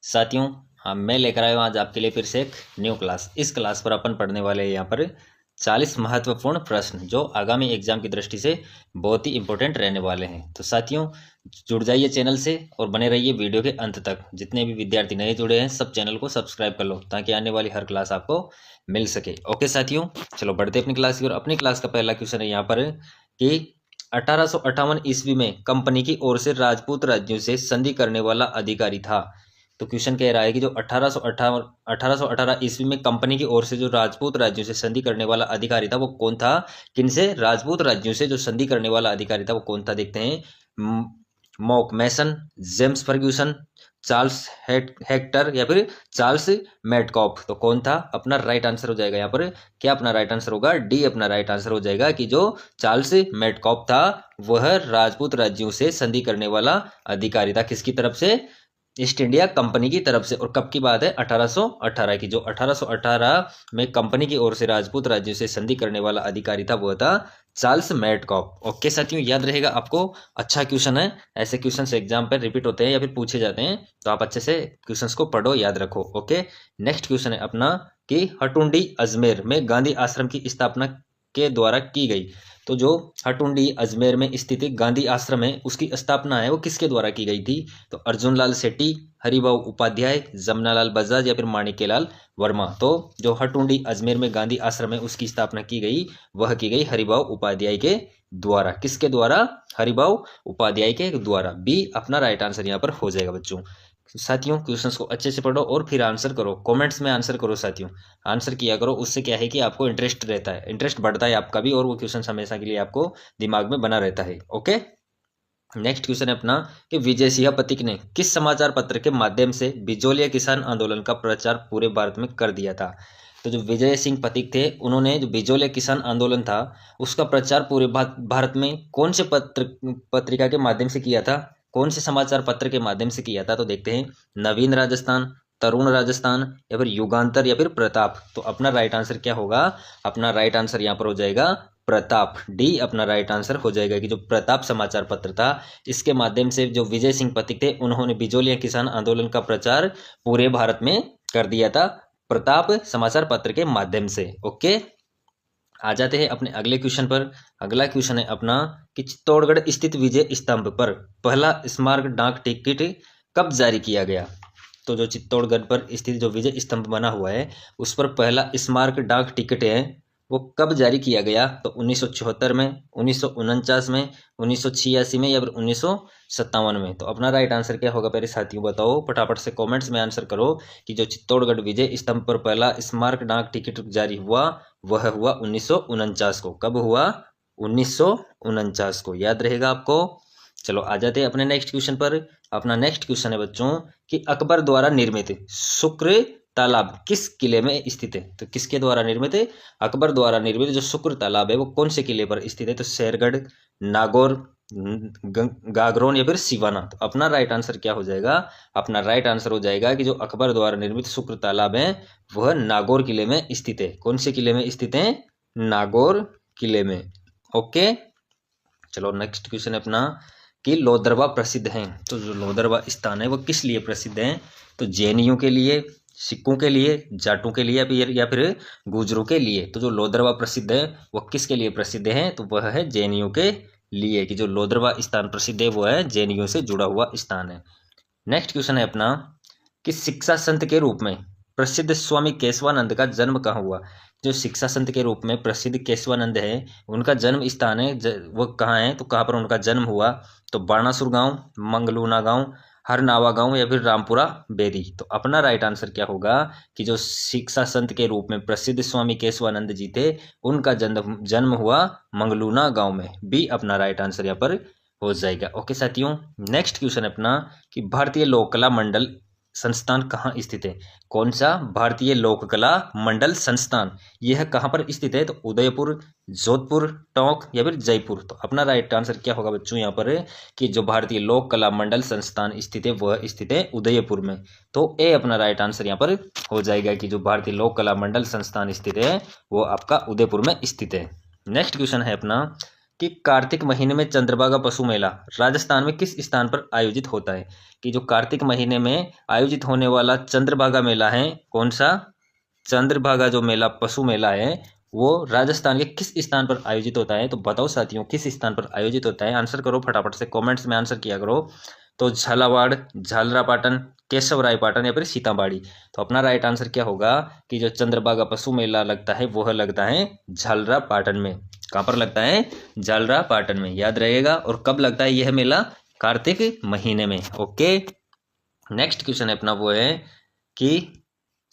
साथियों, हाँ मैं लेकर आया हूँ आज आपके लिए फिर से एक न्यू क्लास। इस क्लास पर अपन पढ़ने वाले हैं यहाँ पर 40 महत्वपूर्ण प्रश्न जो आगामी एग्जाम की दृष्टि से बहुत ही इंपॉर्टेंट रहने वाले हैं। तो साथियों, जुड़ जाइए चैनल से और बने रहिए वीडियो के अंत तक। जितने भी विद्यार्थी नए जुड़े हैं सब चैनल को सब्सक्राइब कर लो ताकि आने वाली हर क्लास आपको मिल सके। ओके साथियों, चलो बढ़ते अपनी क्लास की। और अपनी क्लास का पहला क्वेश्चन है यहाँ पर कि 1858 ईस्वी में कंपनी की ओर से राजपूत राज्यों से संधि करने वाला अधिकारी था। तो क्वेश्चन कह रहा है कि जो 1818 ईस्वी में कंपनी की ओर से जो राजपूत राज्यों से संधि करने वाला अधिकारी था वो कौन था। किनसे? राजपूत राज्यों से जो संधि करने वाला अधिकारी था वो कौन था, देखते हैं। मॉक मैसन, जेम्स फर्ग्यूसन, चार्ल्स हेक्टर या फिर चार्ल्स मेडकॉफ। तो कौन था? अपना राइट आंसर हो जाएगा यहाँ पर क्या अपना राइट आंसर होगा? डी अपना राइट आंसर हो जाएगा कि जो चार्ल्स मेडकॉफ था वह राजपूत राज्यों से संधि करने वाला अधिकारी था। किसकी तरफ से? ईस्ट इंडिया कंपनी की तरफ से। और कब की बात है? 1818 की। जो 1818 में कंपनी की ओर से राजपूत राज्यों से संधि करने वाला अधिकारी था वो था चार्ल्स मेडकॉफ। ओके साथियों, याद रहेगा आपको। अच्छा क्वेश्चन है, ऐसे क्वेश्चन एग्जाम पर रिपीट होते हैं या फिर पूछे जाते हैं, तो आप अच्छे से क्वेश्चंस को पढ़ो, याद रखो। ओके, नेक्स्ट क्वेश्चन है अपना कि हटुंडी अजमेर में गांधी आश्रम की स्थापना के द्वारा की गई। तो जो हटुंडी अजमेर में स्थित गांधी आश्रम है उसकी स्थापना है वो किसके द्वारा की गई थी? तो अर्जुन लाल सेठी, हरिभाऊ उपाध्याय, जमनालाल बजाज या फिर माणिक्यलाल वर्मा। तो जो हटुंडी अजमेर में गांधी आश्रम है उसकी स्थापना की गई, वह की गई हरिभाऊ उपाध्याय के द्वारा। किसके द्वारा? हरिभाऊ उपाध्याय के द्वारा। बी अपना राइट आंसर यहाँ पर हो जाएगा बच्चों। साथियों, क्वेश्चंस को अच्छे से पढ़ो और फिर आंसर करो, कमेंट्स में आंसर करो साथियों, आंसर किया करो। उससे क्या है कि आपको इंटरेस्ट रहता है, इंटरेस्ट बढ़ता है आपका भी, और वो क्वेश्चन हमेशा के लिए आपको दिमाग में बना रहता है। ओके, नेक्स्ट क्वेश्चन है अपना कि विजय सिंह पथिक ने किस समाचार पत्र के माध्यम से बिजोलिया किसान आंदोलन का प्रचार पूरे भारत में कर दिया था? तो जो विजय सिंह पथिक थे उन्होंने जो बिजोलिया किसान आंदोलन था उसका प्रचार पूरे भारत में कौन से पत्रिका के माध्यम से किया था? कौन से समाचार पत्र के माध्यम से किया था? तो देखते हैं, नवीन राजस्थान, तरुण राजस्थान या फिर युगांतर या फिर प्रताप। तो अपना राइट आंसर क्या होगा? अपना राइट आंसर यहाँ पर हो जाएगा प्रताप। डी अपना राइट आंसर हो जाएगा कि जो प्रताप समाचार पत्र था इसके माध्यम से जो विजय सिंह पथिक थे उन्होंने बिजोलिया किसान आंदोलन का प्रचार पूरे भारत में कर दिया था, प्रताप समाचार पत्र के माध्यम से। ओके, आ जाते हैं अपने अगले क्वेश्चन पर। अगला क्वेश्चन है अपना कि चित्तौड़गढ़ स्थित विजय स्तंभ पर पहला स्मारक डाक टिकट कब जारी किया गया? तो जो चित्तौड़गढ़ पर स्थित जो विजय स्तंभ बना हुआ है उस पर पहला स्मारक डाक टिकट है वो कब जारी किया गया? तो 1974 में, 1949 में, 1986 में या फिर 1957 में। तो अपना राइट आंसर क्या होगा मेरे साथियों, बताओ फटाफट से कमेंट्स में आंसर करो कि जो चित्तौड़गढ़ विजय स्तंभ पर पहला स्मारक डाक टिकट जारी हुआ वह हुआ 1949 को। कब हुआ? 1949 को, याद रहेगा आपको। चलो आ जाते हैं अपने नेक्स्ट क्वेश्चन पर। अपना नेक्स्ट क्वेश्चन है बच्चों कि अकबर द्वारा निर्मित शुक्र तालाब किस किले में स्थित है? तो किसके द्वारा निर्मित है? अकबर द्वारा निर्मित जो शुक्र तालाब है वो कौन से किले पर स्थित है? तो शेरगढ़, नागौर, गागरोन या फिर सिवाना। तो अपना राइट आंसर क्या हो जाएगा? अपना राइट आंसर हो जाएगा कि जो अकबर द्वारा निर्मित शुक्र तालाब है वह नागौर किले में स्थित है। कौन से किले में स्थित है? नागौर किले में। ओके, चलो नेक्स्ट क्वेश्चन अपना कि लोदरवा प्रसिद्ध है। तो जो लोदरवा स्थान है वो किस लिए प्रसिद्ध है? तो जैनियों के लिए, सिखों के लिए, जाटों के लिए या फिर गुजरों के लिए। तो जो लोदरवा प्रसिद्ध है वो किसके लिए प्रसिद्ध है? तो वह है जैनियों के लिए, कि जो लोदरवा स्थान प्रसिद्ध है वो है जैनियों से जुड़ा हुआ स्थान है। नेक्स्ट क्वेश्चन है अपना कि शिक्षा संत के रूप में प्रसिद्ध स्वामी केशवानंद का जन्म कहाँ हुआ? जो शिक्षा संत के रूप में प्रसिद्ध केशवानंद है उनका जन्म स्थान है वो कहाँ है? तो कहाँ पर उनका जन्म हुआ? तो बाणासुर गांव, मंगलूना गांव, हरनावा गांव या फिर रामपुरा बेरी। तो अपना राइट आंसर क्या होगा कि जो शिक्षा संत के रूप में प्रसिद्ध स्वामी केशवानंद जी थे उनका जन्म हुआ मंगलूना गांव में। बी अपना राइट आंसर यहाँ पर हो जाएगा। ओके साथियों, नेक्स्ट क्वेश्चन अपना कि भारतीय लोक कला मंडल संस्थान कहाँ स्थित है? कौन सा? भारतीय लोक कला मंडल संस्थान, यह कहाँ पर स्थित है? तो उदयपुर, जोधपुर, टोंक या फिर जयपुर। तो अपना राइट आंसर क्या होगा बच्चों यहाँ पर कि जो भारतीय लोक कला मंडल संस्थान स्थित है वह स्थित है उदयपुर में। तो ए अपना राइट आंसर यहाँ पर हो जाएगा कि जो भारतीय लोक कला मंडल संस्थान स्थित है वो आपका उदयपुर में स्थित है। नेक्स्ट क्वेश्चन है अपना कि कार्तिक महीने में चंद्रभागा पशु मेला राजस्थान में किस स्थान पर आयोजित होता है। कि जो कार्तिक महीने में आयोजित होने वाला चंद्रभागा मेला है, कौन सा चंद्रभागा जो मेला पशु मेला है वो राजस्थान के किस स्थान पर आयोजित होता है। तो बताओ साथियों किस स्थान पर आयोजित होता है। आंसर करो फटाफट से, कमेंट्स में आंसर किया करो। तो झालावाड़, झालरापाटन, केशवरायपाटन या फिर सीताबाड़ी। तो अपना राइट आंसर क्या होगा कि जो चंद्रभागा पशु मेला लगता है वह लगता है झालरापाटन में। कहाँ पर लगता है? झालरापाटन में, याद रहेगा। और कब लगता है यह मेला? कार्तिक महीने में। ओके, नेक्स्ट क्वेश्चन है अपना वो है कि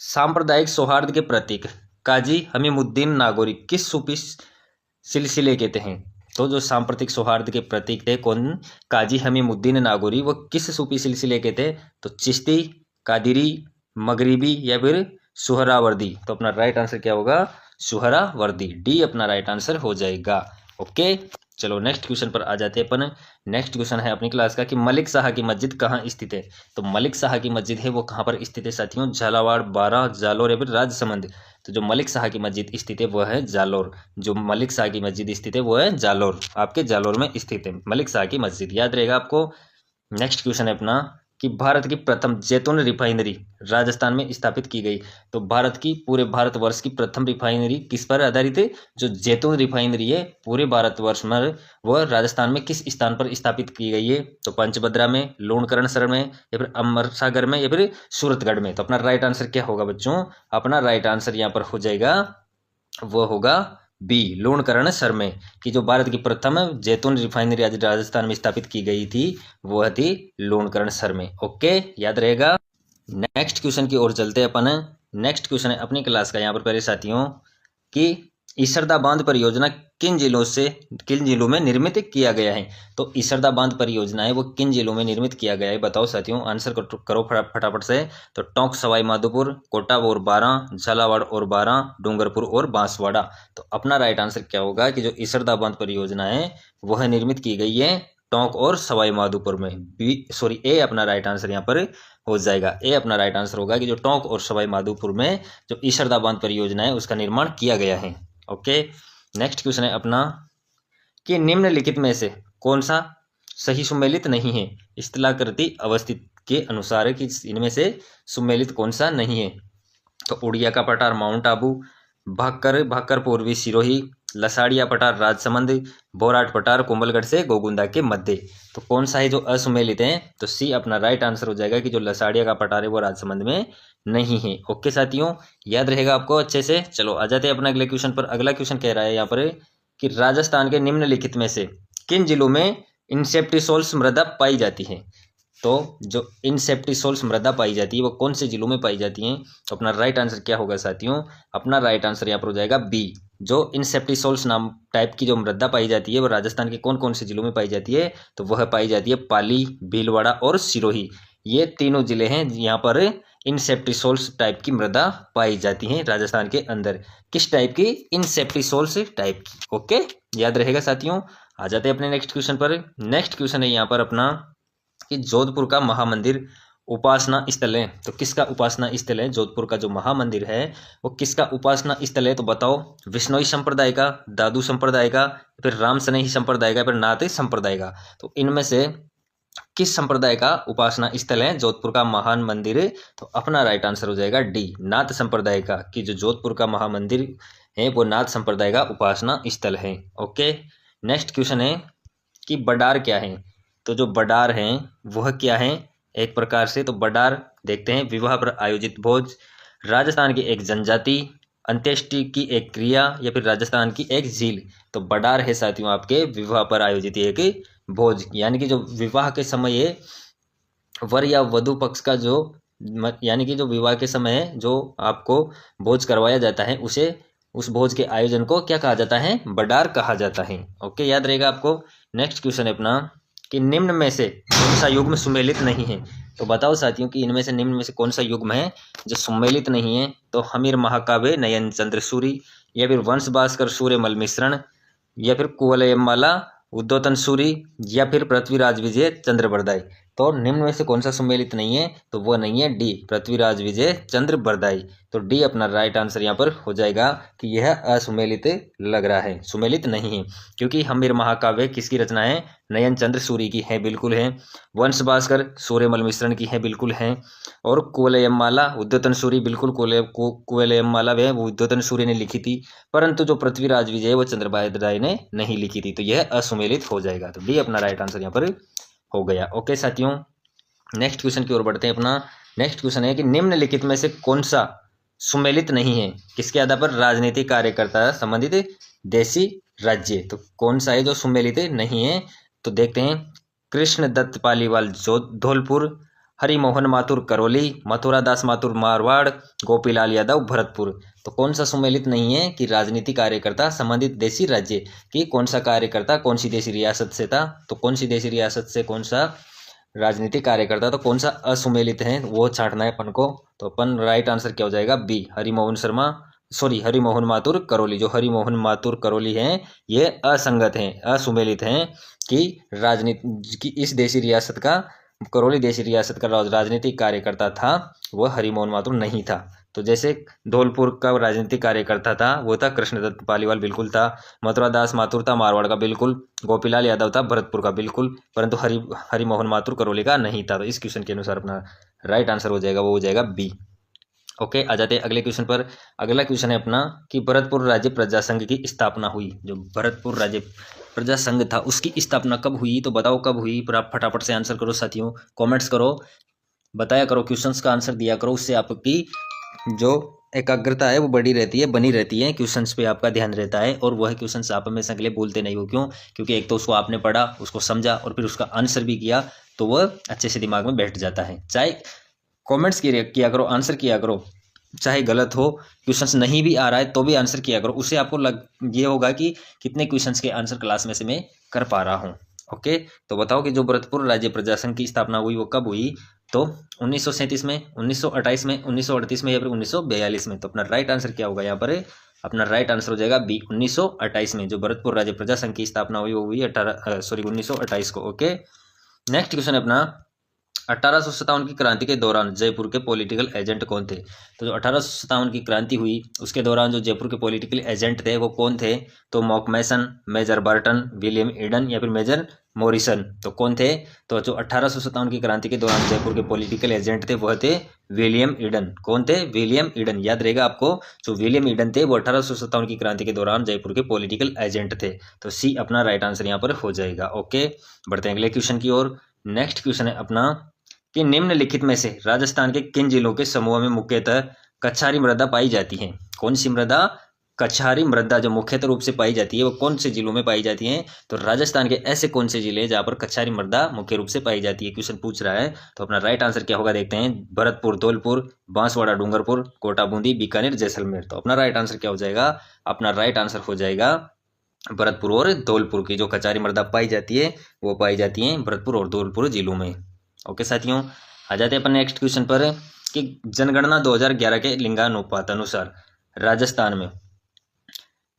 सांप्रदायिक सौहार्द के प्रतीक काजी हमीमुद्दीन नागौरी किस सूफी सिलसिले के थे हैं। तो जो सांप्रदायिक सौहार्द के प्रतीक थे कौन? काजी हमीमुद्दीन नागौरी, वो किस सूफी सिलसिले के थे? तो चिश्ती, कादिरी, मगरिबी या फिर सुहरावर्दी। तो अपना राइट आंसर क्या होगा? सुहरावर्दी, डी अपना राइट आंसर हो जाएगा। ओके, चलो नेक्स्ट क्वेश्चन पर आ जाते हैं अपन। नेक्स्ट क्वेश्चन है अपनी क्लास का कि मलिक शाह की मस्जिद कहाँ स्थित है। तो मलिक शाह की मस्जिद है वो कहाँ पर स्थित है साथियों? झालावाड़, बारां, जालोर या फिर राजसमंद। तो जो मलिक शाह की मस्जिद स्थित है वो है जालोर। जो मलिक शाह की मस्जिद स्थित है वो है जालोर, आपके जालोर में स्थित है मलिक शाह की मस्जिद, याद रहेगा आपको। नेक्स्ट क्वेश्चन है अपना कि भारत की प्रथम जैतून रिफाइनरी राजस्थान में स्थापित की गई। तो भारत की, पूरे भारतवर्ष की प्रथम रिफाइनरी किस पर आधारित है? जो जैतून रिफाइनरी है पूरे भारतवर्ष में वह राजस्थान में किस स्थान पर स्थापित की गई है? तो पंचभद्रा में, लूणकरणसर में या फिर अमरसागर में या फिर सूरतगढ़ में। तो अपना राइट आंसर क्या होगा बच्चों? अपना राइट आंसर यहाँ पर हो जाएगा, वो होगा बी, लूणकरणसर में। कि जो भारत की प्रथम जैतून रिफाइनरी आज राजस्थान में स्थापित की गई थी वह थी लूणकरणसर में। ओके, याद रहेगा। नेक्स्ट क्वेश्चन की ओर चलते हैं अपन। नेक्स्ट क्वेश्चन है अपनी क्लास का यहाँ पर पहले साथियों कि ईसरदा बांध परियोजना किन जिलों में निर्मित किया गया है। तो ईसरदा बांध परियोजना है वो किन जिलों में निर्मित किया गया है, बताओ साथियों। आंसर करो फटाफट से। तो टोंक, सवाई माधोपुर, कोटा और बारां, झालावाड़ और बारां, डूंगरपुर और बांसवाड़ा। तो अपना राइट आंसर क्या होगा कि जो ईसरदा बांध परियोजना है वह निर्मित की गई है टोंक और सवाई माधोपुर में। ए अपना राइट आंसर यहाँ पर हो जाएगा। ए अपना राइट आंसर होगा कि जो टोंक और सवाई माधोपुर में जो ईसरदा बांध परियोजना है उसका निर्माण किया गया है। ओके, नेक्स्ट क्वेश्चन है अपना कि निम्नलिखित में से कौन सा सही सुमेलित नहीं है। स्थलाकृति अवस्थित के अनुसार है कि इनमें से सुमेलित कौन सा नहीं है। तो उड़िया का पठार माउंट आबू, भाकर पूर्वी सिरोही, लसाड़िया पठार राजसमंद, बोराट पठार कुंभलगढ़ से गोगुंदा के मध्य। तो कौन सा है जो असुमेलित है? तो सी अपना राइट आंसर हो जाएगा कि जो लसाड़िया का पठार है वो राजसमंद में नहीं है। ओके साथियों, याद रहेगा आपको अच्छे से। चलो आ जाते हैं अपना अगले क्वेश्चन पर। अगला क्वेश्चन कह रहा है यहाँ पर कि राजस्थान के निम्नलिखित में से किन जिलों में इंसेप्टिसोल्स मृदा पाई जाती है। तो जो इंसेप्टिसोल्स मृदा पाई जाती है वो कौन से जिलों में पाई जाती हैं। तो अपना राइट आंसर क्या होगा साथियों? अपना राइट आंसर यहाँ पर हो जाएगा बी। जो इंसेप्टिसोल्स नाम टाइप की जो मृदा पाई जाती है वो राजस्थान के कौन कौन से जिलों में पाई जाती है। तो वह पाई जाती है पाली, भीलवाड़ा और सिरोही। ये तीनों जिले हैं यहाँ पर इंसेप्टिसोल्स टाइप की मृदा पाई जाती है राजस्थान के अंदर। किस टाइप की? इंसेप्टिसोल्स टाइप की। ओके, याद रहेगा साथियों। आ जाते हैं अपने नेक्स्ट क्वेश्चन पर। नेक्स्ट क्वेश्चन है यहाँ पर अपना कि जोधपुर का महामंदिर उपासना स्थल है। तो किसका उपासना स्थल है? जोधपुर का जो महामंदिर है वो किसका उपासना स्थल है? तो बताओ, विष्णोई संप्रदाय का, दादू संप्रदाय का, फिर राम सनेही संप्रदाय का, फिर नाथ संप्रदाय का। तो इनमें से किस संप्रदाय का उपासना स्थल है जोधपुर का महान मंदिर? तो अपना राइट आंसर हो जाएगा डी, नाथ संप्रदाय का। कि जो जोधपुर का महामंदिर है वो नाथ संप्रदाय का उपासना स्थल है। ओके, नेक्स्ट क्वेश्चन है कि बडार क्या है। तो जो बडार हैं वह क्या है एक प्रकार से? तो बडार देखते हैं, विवाह पर आयोजित भोज, राजस्थान की एक जनजाति, अंत्येष्टि की एक क्रिया या फिर राजस्थान की एक झील। तो बडार है साथियों आपके विवाह पर आयोजित एक भोज, यानी कि जो विवाह के समय वर या वधु पक्ष का जो यानी कि जो विवाह के समय जो आपको भोज करवाया जाता है उसे, उस भोज के आयोजन को क्या कहा जाता है? बडार कहा जाता है। ओके, याद रहेगा आपको। नेक्स्ट क्वेश्चन है अपना कि निम्न में से कौन सा युग्म सुमेलित नहीं है। तो बताओ साथियों कि इनमें से निम्न में से कौन सा युग्म है जो सुमेलित नहीं है। तो हमीर महाकाव्य नयन चंद्र सूरी, या फिर वंश भास्कर सूर्य मल मिश्रण, या फिर कुवलयमाला उद्योतन सूरी, या फिर पृथ्वीराज विजय चंद्र बरदाई। तो निम्न में से कौन सा सुमेलित नहीं है, तो वो नहीं है डी, पृथ्वीराज विजय चंद्र बरदाई। तो डी अपना राइट आंसर यहाँ पर हो जाएगा कि यह असुमेलित लग रहा है, सुमेलित नहीं है, क्योंकि हम्मीर महाकाव्य किसकी रचना है, नयन चंद्र सूरी की है, बिल्कुल है। वंश भास्कर सूर्यमल मिश्रण की है, बिल्कुल है। और कुवलयमाला उद्योतन सूरी, बिल्कुल कुवलयमाला वह उद्योतन सूरी ने लिखी थी, परंतु जो पृथ्वीराज विजय वो चंद्र बरदाई ने नहीं लिखी थी, तो यह असुमेलित हो जाएगा। तो डी अपना राइट आंसर यहाँ पर हो गया। ओके साथियों, नेक्स्ट क्वेश्चन की ओर बढ़ते हैं। अपना नेक्स्ट क्वेश्चन है कि निम्नलिखित में से कौन सा सुमेलित नहीं है, किसके आधार पर, राजनीतिक कार्यकर्ता संबंधित देशी राज्य। तो कौन सा है जो सुमेलित नहीं है, तो देखते हैं। कृष्ण दत्त पालीवाल जो धौलपुर, हरिमोहन माथुर करौली, मथुरा दास माथुर मारवाड़, गोपीलाल यादव भरतपुर। तो कौन सा सुमेलित नहीं है कि राजनीतिक कार्यकर्ता संबंधित देशी राज्य, कि कौन सा कार्यकर्ता कौन सी देशी रियासत से था, तो कौन सी देशी रियासत से कौन सा राजनीतिक कार्यकर्ता, तो कौन सा असुमेलित है वो छांटना है अपन को। तो अपन राइट आंसर क्या हो जाएगा, बी, हरिमोहन माथुर करौली। जो हरिमोहन माथुर करौली हैं ये असंगत हैं, असुमेलित हैं, कि राजनीति की इस देशी रियासत का, करौली देशी रियासत का राजनीतिक कार्यकर्ता था वह हरिमोहन माथुर नहीं था। तो जैसे धौलपुर का राजनीतिक कार्यकर्ता था वो था कृष्णदत्त पालीवाल, बिल्कुल था। मथुरा दास माथुर था मारवाड़ का, बिल्कुल। गोपीलाल यादव था भरतपुर का, बिल्कुल। परंतु हरिमोहन माथुर करौली का नहीं था। तो इस क्वेश्चन के अनुसार अपना राइट आंसर हो जाएगा, वो हो जाएगा बी। ओके, आ जाते हैं अगले क्वेश्चन पर। अगला क्वेश्चन है अपना कि भरतपुर राज्य प्रजा संघ की स्थापना हुई, जो भरतपुर राज्य प्रजा संघ था उसकी स्थापना कब हुई, तो बताओ कब हुई। पर आप फटाफट से आंसर करो साथियों, कमेंट्स करो, बताया करो, क्वेश्चंस का आंसर दिया करो, उससे आपकी जो एकाग्रता है वो बनी रहती है, क्वेश्चंस पे आपका ध्यान रहता है, और वह क्वेश्चंस आप हमेशा के लिए भूलते नहीं हो। क्यों, क्योंकि एक तो उसको आपने पढ़ा, उसको समझा और फिर उसका आंसर भी किया, तो वह अच्छे से दिमाग में बैठ जाता है। चाहे कमेंट्स किया करो, आंसर किया करो, चाहे गलत हो, क्वेश्चंस नहीं भी आ रहा है तो भी आंसर किया करो, उससे आपको ये होगा कि कितने क्वेश्चंस के आंसर क्लास में से मैं कर पा रहा हूँ। ओके, तो बताओ कि जो भरतपुर राज्य प्रजा संघ की स्थापना हुई वो कब हुई, तो 1937 में, 1928 में, 1938 में या फिर 1942 में। तो अपना राइट आंसर क्या होगा यहाँ पर, अपना राइट आंसर हो जाएगा बी, 1928 में जो भरतपुर राज्य प्रजा संघ की स्थापना हुई वो हुई 1928 को। ओके, नेक्स्ट क्वेश्चन है अपना 1857 की क्रांति के दौरान जयपुर के पॉलिटिकल एजेंट कौन थे। तो जो 1857 की क्रांति हुई उसके दौरान जो जयपुर के पॉलिटिकल एजेंट थे वो कौन थे, तो मॉकमेसन, मेजर बर्टन, विलियम ईडन या फिर मेजर मॉरिसन। तो कौन थे, तो जो 1857 की क्रांति के दौरान जयपुर के पॉलिटिकल एजेंट थे वह थे विलियम ईडन। कौन थे, विलियम ईडन। याद रहेगा आपको, जो विलियम ईडन थे वो 1857 की क्रांति के दौरान जयपुर के पॉलिटिकल एजेंट थे। तो सी अपना राइट आंसर यहाँ पर हो जाएगा। ओके, बढ़ते हैं अगले क्वेश्चन की ओर। नेक्स्ट क्वेश्चन है अपना कि निम्नलिखित में से राजस्थान के किन जिलों के समूह में मुख्यतः कछारी मृदा पाई जाती है। कौन सी मृदा, कछारी मृदा जो मुख्यतः रूप से पाई जाती है वो कौन से जिलों में पाई जाती है, तो राजस्थान के ऐसे कौन से जिले हैं जहाँ पर कछारी मृदा मुख्य रूप से पाई जाती है, क्वेश्चन पूछ रहा है। तो अपना राइट आंसर क्या होगा देखते हैं, भरतपुर, धौलपुर, बांसवाड़ा, डूंगरपुर, कोटा, बूंदी, बीकानेर, जैसलमेर। तो अपना राइट आंसर क्या हो जाएगा, अपना राइट आंसर हो जाएगा भरतपुर और धौलपुर की जो कछारी मृदा पाई जाती है वो पाई जाती है भरतपुर और धौलपुर जिलों में। ओके साथियों, आ जाते हैं अपन नेक्स्ट क्वेश्चन पर कि जनगणना 2011 के लिंगानुपात अनुसार राजस्थान में,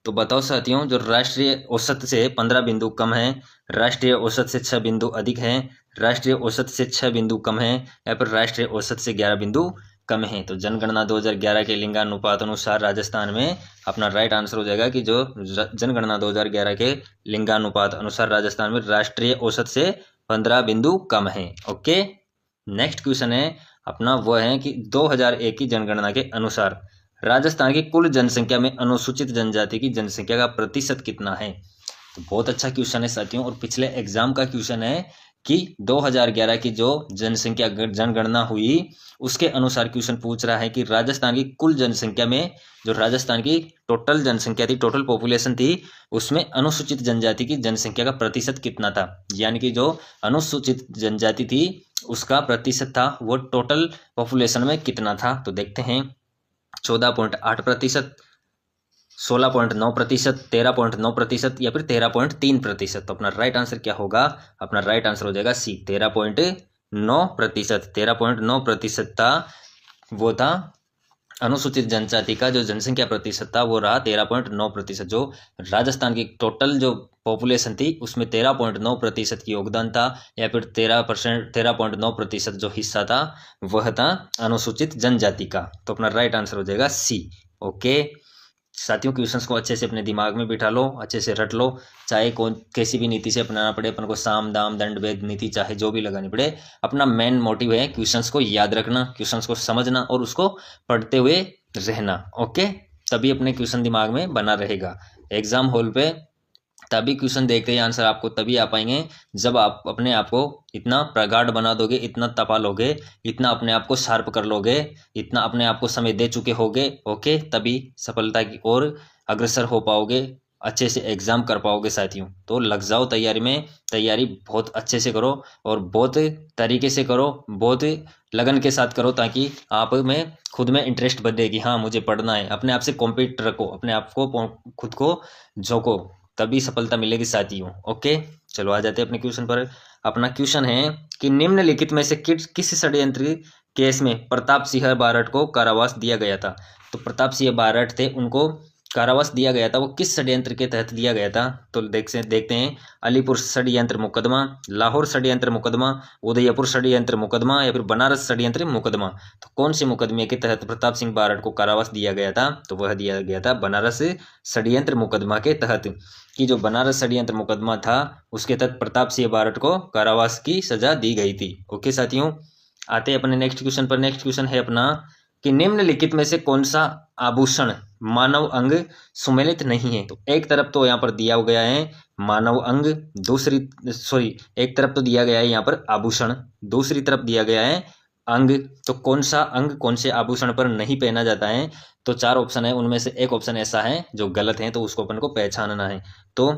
तो बताओ साथियों, जो राष्ट्रीय औसत से 15 बिंदु कम है, राष्ट्रीय औसत से 6 बिंदु अधिक है, राष्ट्रीय औसत से 6 बिंदु कम है, या फिर राष्ट्रीय औसत से 11 बिंदु कम है। तो जनगणना 2011 के लिंगानुपात अनुसार राजस्थान में अपना राइट आंसर हो जाएगा कि जो जनगणना 2011 के लिंगानुपात अनुसार राजस्थान में राष्ट्रीय औसत से 15 बिंदु कम है। ओके, नेक्स्ट क्वेश्चन है अपना वो है कि 2001 की जनगणना के अनुसार राजस्थान की कुल जनसंख्या में अनुसूचित जनजाति की जनसंख्या का प्रतिशत कितना है। तो बहुत अच्छा क्वेश्चन है साथियों, और पिछले एग्जाम का क्वेश्चन है कि 2011 की जो जनसंख्या जनगणना हुई उसके अनुसार क्वेश्चन पूछ रहा है कि राजस्थान की कुल जनसंख्या में, जो राजस्थान की टोटल जनसंख्या थी, टोटल पॉपुलेशन थी, उसमें अनुसूचित जनजाति की जनसंख्या का प्रतिशत कितना था। यानी कि जो अनुसूचित जनजाति थी उसका प्रतिशत था वो टोटल पॉपुलेशन में कितना था। तो देखते हैं, 14.8%, 16.9%, 13.9% या फिर 13.3%। तो अपना राइट आंसर क्या होगा, अपना राइट आंसर हो जाएगा सी, 13.9%। 13.9% था वो था अनुसूचित जनजाति का जो जनसंख्या प्रतिशत था वो रहा 13.9%। जो राजस्थान की टोटल जो पॉपुलेशन थी उसमें 13.9% की योगदान था, या फिर 13.9% जो हिस्सा था वह था अनुसूचित जनजाति का। तो अपना राइट आंसर हो जाएगा सी। ओके साथियों, क्वेश्चंस को अच्छे से अपने दिमाग में बिठा लो, अच्छे से रट लो, चाहे कौन कैसी भी नीति से अपनाना पड़े अपन को, साम दाम दंड भेद नीति चाहे जो भी लगानी पड़े, अपना मेन मोटिव है क्वेश्चंस को याद रखना, क्वेश्चंस को समझना और उसको पढ़ते हुए रहना। ओके, तभी अपने क्वेश्चन दिमाग में बना रहेगा। एग्जाम हॉल पे तभी क्वेश्चन देखते ही आंसर आपको तभी आ पाएंगे जब आप अपने आप को इतना प्रगाढ़ बना दोगे, इतना तपा लोगे, इतना अपने आप को शार्प कर लोगे, इतना अपने आप को समय दे चुके होगे। ओके, तभी सफलता की ओर अग्रसर हो पाओगे, अच्छे से एग्जाम कर पाओगे साथियों। तो लग जाओ तैयारी में, तैयारी बहुत अच्छे से करो और बहुत तरीके से करो, बहुत लगन के साथ करो, ताकि आप में खुद में इंटरेस्ट बढ़े कि हाँ मुझे पढ़ना है। अपने आप से कॉम्पीट रखो, अपने आप को खुद को झोंको, तभी सफलता मिलेगी साथियों। ओके, चलो आ जाते हैं अपने क्वेश्चन पर। अपना क्वेश्चन है कि निम्नलिखित में से किस षड्यंत्र केस में प्रताप सिंह बारठ को कारावास दिया गया था। तो प्रताप सिंह बारठ थे, उनको कारावास दिया गया था, वो किस षड्यंत्र के तहत दिया गया था। तो देखते हैं अलीपुर षड्यंत्र मुकदमा, लाहौर षड्यंत्र मुकदमा, उदयपुर षड्यंत्र मुकदमा, या फिर बनारस षड्यंत्र मुकदमा। तो कौन से मुकदमे के तहत प्रताप सिंह बारठ को कारावास दिया गया था। तो वह दिया गया था बनारस षड्यंत्र मुकदमा के तहत, कि जो बनारस षड्यंत्र मुकदमा था उसके तहत प्रताप सिंह बारठ को कारावास की सजा दी गई थी। ओके साथियों, आते हैं अपने नेक्स्ट क्वेश्चन पर। नेक्स्ट क्वेश्चन है अपना कि निम्नलिखित में से कौन सा आभूषण मानव अंग सुमेलित नहीं है। तो एक तरफ तो यहाँ पर दिया गया है मानव अंग, एक तरफ तो दिया गया है यहाँ पर आभूषण, दूसरी तरफ दिया गया है अंग। तो कौन सा अंग कौन से आभूषण पर नहीं पहना जाता है। तो 4 ऑप्शन है, उनमें से एक ऑप्शन ऐसा है जो गलत है, तो उसको अपन को पहचानना है। तो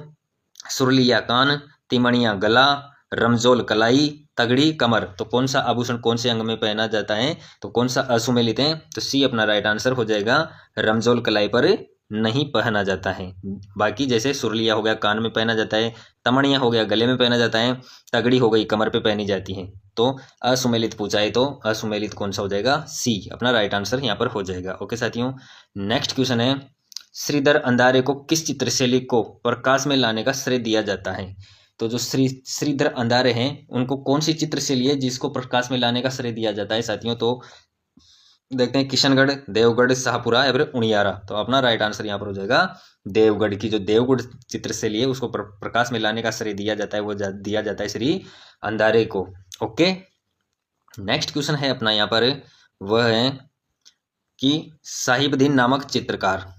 सुरलिया कान, तिमणिया गला, रमजोल कलाई, तगड़ी कमर। तो कौन सा आभूषण कौन से अंग में पहना जाता है, तो कौन सा असुमेलित है। तो सी अपना राइट आंसर हो जाएगा, रमजोल कलाई पर नहीं पहना जाता है। बाकी जैसे सुरलिया हो गया कान में पहना जाता है, तमणिया हो गया गले में पहना जाता है, तगड़ी हो गई कमर पे पहनी जाती है। तो असुमेलित पूछा है तो असुमेलित कौन सा हो जाएगा, सी अपना राइट आंसर यहाँ पर हो जाएगा। ओके साथियों, नेक्स्ट क्वेश्चन है श्रीधर अंधारे को किस चित्रशैली को प्रकाश में लाने का श्रेय दिया जाता है। तो जो श्रीधर अंधारे हैं उनको कौन सी चित्रशैली है जिसको प्रकाश में लाने का श्रेय दिया जाता है साथियों। तो देखते हैं किशनगढ़, देवगढ़, शाहपुरा या फिर उनियारा। तो अपना राइट आंसर यहाँ पर हो जाएगा देवगढ़ की जो देवगढ़ चित्रशैली है उसको प्रकाश में लाने का श्रेय दिया जाता है, वो दिया जाता है श्री अंधारे को। ओके, नेक्स्ट क्वेश्चन है अपना यहाँ पर, वह है कि साहिबदीन नामक चित्रकार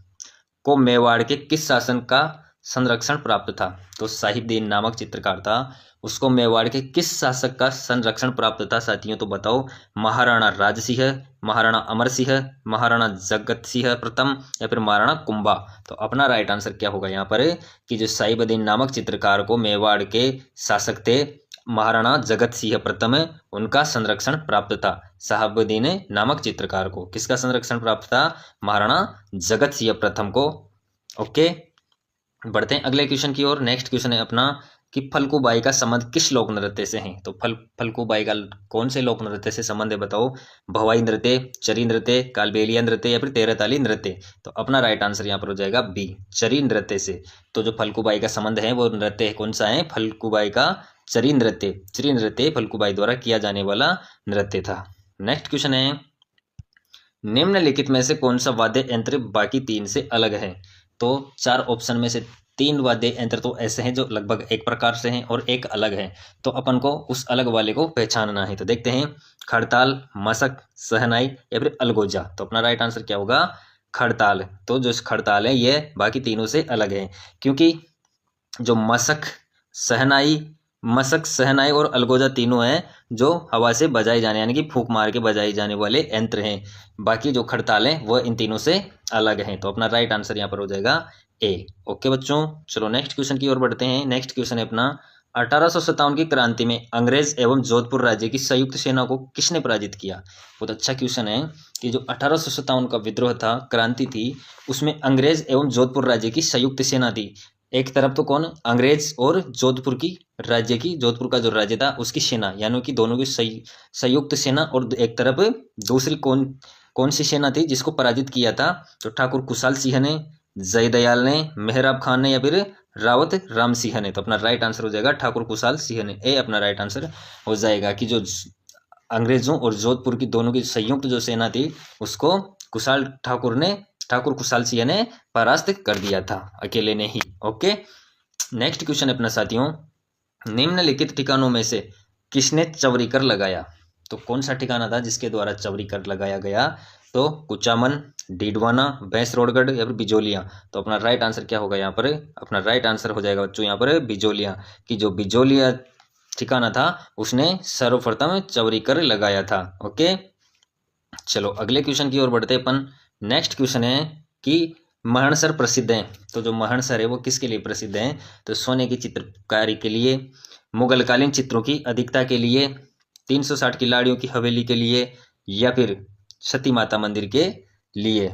को मेवाड़ के किस शासन का संरक्षण प्राप्त था। तो साहिबदीन नामक चित्रकार था, उसको मेवाड़ के किस शासक का संरक्षण प्राप्त था साथियों। तो बताओ, महाराणा राज सिंह, महाराणा अमर सिंह, महाराणा जगत सिंह प्रथम, या फिर महाराणा कुंभा। तो अपना राइट आंसर क्या होगा यहाँ पर, कि जो साहिबदीन नामक चित्रकार को मेवाड़ के शासक थे महाराणा जगत सिंह प्रथम, उनका संरक्षण प्राप्त था। साहिबदीन नामक चित्रकार को किसका संरक्षण प्राप्त था, महाराणा जगत सिंह प्रथम को। ओके, बढ़ते हैं अगले क्वेश्चन की ओर। नेक्स्ट क्वेश्चन है अपना कि फल्गुबाई का संबंध किस लोक नृत्य से है। तो फल्गुबाई का कौन से लोक नृत्य से संबंध है बताओ। भवाई नृत्य, चरी नृत्य, कालबेलिया नृत्य, या फिर तेरहताली नृत्य। तो अपना राइट आंसर यहाँ पर हो जाएगा बी, चरी नृत्य से। तो जो फल्गुबाई का संबंध है वो नृत्य कौन सा है, फल्गुबाई का चरी नृत्य। चरी नृत्य फल्गुबाई द्वारा किया जाने वाला नृत्य था। नेक्स्ट क्वेश्चन है निम्नलिखित में से कौन सा वाद्य यंत्र बाकी 3 से अलग है। तो 4 ऑप्शन में से 3 वाद्य यंत्र तो ऐसे हैं जो लगभग एक प्रकार से हैं और एक अलग है, तो अपन को उस अलग वाले को पहचानना है। तो देखते हैं, खड़ताल, मशक, शहनाई या फिर अलगोजा। तो अपना राइट आंसर क्या होगा, खड़ताल। तो जो खड़ताल है ये बाकी तीनों से अलग है, क्योंकि जो मशक, शहनाई और अलगोजा तीनों हैं जो हवा से बजाए जाने यानी कि फूंक मार के बजाए जाने वाले यंत्र हैं। बाकी जो खड़ताल है वह इन तीनों से अलग हैं। तो अपना राइट आंसर यहाँ पर हो जाएगा ए। ओके बच्चों, चलो नेक्स्ट क्वेश्चन की ओर बढ़ते हैं। नेक्स्ट क्वेश्चन है अपना 1857 की क्रांति में अंग्रेज एवं जोधपुर राज्य की संयुक्त सेना को किसने पराजित किया। बहुत अच्छा क्वेश्चन है कि जो 1857 का विद्रोह था, क्रांति थी, उसमें अंग्रेज एवं जोधपुर राज्य की संयुक्त सेना थी। एक तरफ तो कौन, अंग्रेज और जोधपुर की राज्य की, जोधपुर का जो राज्य था उसकी सेना, यानी कि दोनों की संयुक्त सेना, और एक तरफ दूसरी कौन कौन सी सेना थी जिसको पराजित किया था? तो ठाकुर कुशाल सिंह ने, जयदयाल ने, मेहराब खान ने या फिर रावत राम सिंह ने। तो अपना राइट आंसर हो जाएगा ठाकुर कुशाल सिंह ने। ए अपना राइट आंसर हो जाएगा कि जो अंग्रेजों और जोधपुर की दोनों की संयुक्त जो सेना थी उसको ठाकुर कुशाल सिंह ने परास्त कर दिया था अकेले ने ही। ओके, नेक्स्ट क्वेश्चन अपना साथियों, निम्नलिखित ठिकानों में से किसने चवरी कर लगाया? तो कौन सा ठिकाना था जिसके द्वारा चवरी कर लगाया गया? तो कुचामन, डीडवाना, भैंसरोडगढ़ या फिर बिजोलिया। तो अपना राइट आंसर क्या होगा यहाँ पर? अपना राइट आंसर हो जाएगा बच्चों यहाँ पर बिजोलिया, कि जो बिजोलिया ठिकाना था उसने सर्वप्रथम चवरी कर लगाया था। ओके, चलो अगले क्वेश्चन की ओर बढ़ते अपन। नेक्स्ट क्वेश्चन है कि महणसर प्रसिद्ध है। तो जो महणसर है वो किसके लिए प्रसिद्ध है? तो सोने की चित्रकारी के लिए, मुगलकालीन चित्रों की अधिकता के लिए, 360 की लाड़ियों की हवेली के लिए, या फिर सती माता मंदिर के लिए।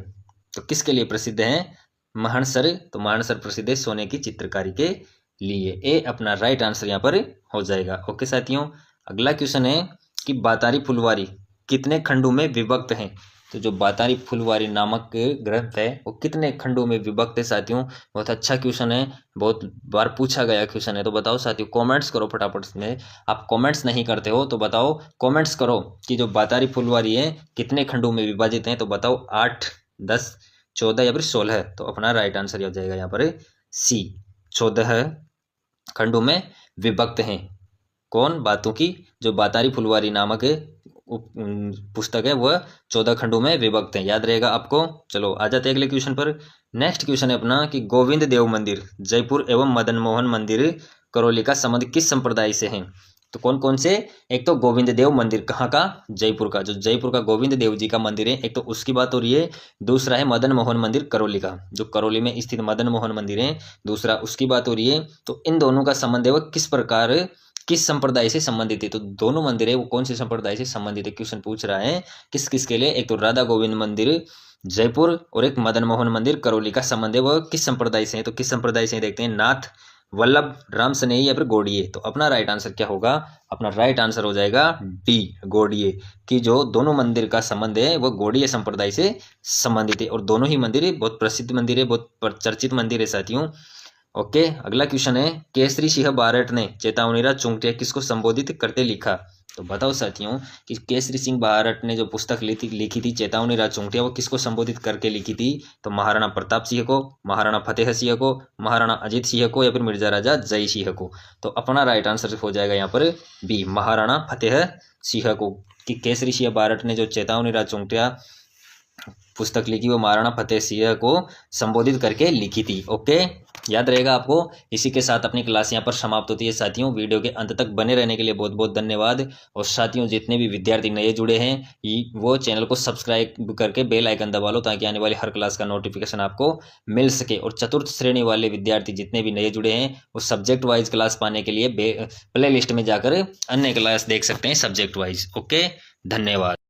तो किसके लिए प्रसिद्ध है महणसर? तो महणसर प्रसिद्ध है सोने की चित्रकारी के लिए। ए अपना राइट आंसर यहाँ पर हो जाएगा। ओके साथियों, अगला क्वेश्चन है कि बातारी फुलवारी कितने खंडों में विभक्त हैं? तो जो बातारी फुलवारी नामक ग्रंथ है वो कितने खंडों में विभक्त है साथियों? बहुत अच्छा क्वेश्चन है, बहुत बार पूछा गया क्वेश्चन है। तो बताओ साथियों, कमेंट्स करो फटाफट में। आप कमेंट्स नहीं करते हो तो बताओ, कमेंट्स करो कि जो बातारी फुलवारी है कितने खंडों में विभाजित है। तो बताओ 8, 10, 14 या फिर 16। तो अपना राइट आंसर हो जाएगा यहाँ पर सी, 14 खंडों में विभक्त हैं। कौन? बातों की जो बातारी फुलवारी नामक पुस्तक है वह 14 खंडों में विभक्त है, याद रहेगा आपको। चलो आ जाते हैं अगले क्वेश्चन पर। नेक्स्ट क्वेश्चन है अपना कि गोविंद देव मंदिर जयपुर एवं मदन मोहन मंदिर करौली का संबंध किस संप्रदाय से है? तो कौन कौन से? एक तो गोविंद देव मंदिर कहाँ का? जयपुर का। जो जयपुर का गोविंद देव जी का मंदिर है एक तो उसकी बात हो रही है। दूसरा है मदन मोहन मंदिर करौली का, जो करौली में स्थित मदन मोहन मंदिर है, दूसरा उसकी बात हो रही है। तो इन दोनों का संबंध है वह किस प्रकार, किस संप्रदाय से संबंधित है? तो दोनों मंदिर है वो कौन से संप्रदाय से संबंधित है? क्वेश्चन पूछ रहा है किस किस के लिए। एक तो राधा गोविंद मंदिर जयपुर और एक मदन मोहन मंदिर करौली का संबंध है वह किस संप्रदाय से है? तो किस संप्रदाय से देखते हैं, नाथ, वल्लभ, राम सनेही या फिर गोड़िये। तो अपना राइट आंसर क्या होगा? अपना राइट आंसर हो जाएगा डी, गोड़िये, कि जो दोनों मंदिर का संबंध है वह गोड़िये संप्रदाय से संबंधित है। और दोनों ही मंदिर बहुत प्रसिद्ध मंदिर है, बहुत चर्चित मंदिर है साथियों। ओके, अगला क्वेश्चन है केसरी सिंह बारट ने चेतावनीराज चुंगटिया किसको संबोधित करते लिखा? तो बताओ साथियों कि केसरी सिंह बारट ने जो पुस्तक लिखी थी चेतावनीराज चुंगटिया, वो किसको संबोधित करके लिखी थी? तो महाराणा प्रताप सिंह को, महाराणा फतेह सिंह को, महाराणा अजीत सिंह को या फिर मिर्जा राजा जय सिंह को। तो अपना राइट आंसर हो जाएगा यहाँ पर बी, महाराणा फतेह सिंह को, कि केसरी सिंह बारट ने जो चेतावनीराज चुंगटिया पुस्तक लिखी वो महाराणा फतेह सिंह को संबोधित करके लिखी थी। ओके, याद रहेगा आपको। इसी के साथ अपनी क्लास यहाँ पर समाप्त होती है साथियों। वीडियो के अंत तक बने रहने के लिए बहुत बहुत धन्यवाद। और साथियों जितने भी विद्यार्थी नए जुड़े हैं वो चैनल को सब्सक्राइब करके बेल आइकन दबा लो ताकि आने वाली हर क्लास का नोटिफिकेशन आपको मिल सके। और चतुर्थ श्रेणी वाले विद्यार्थी जितने भी नए जुड़े हैं वो सब्जेक्ट वाइज क्लास पाने के लिए प्ले लिस्ट में जाकर अन्य क्लास देख सकते हैं सब्जेक्ट वाइज। ओके, धन्यवाद।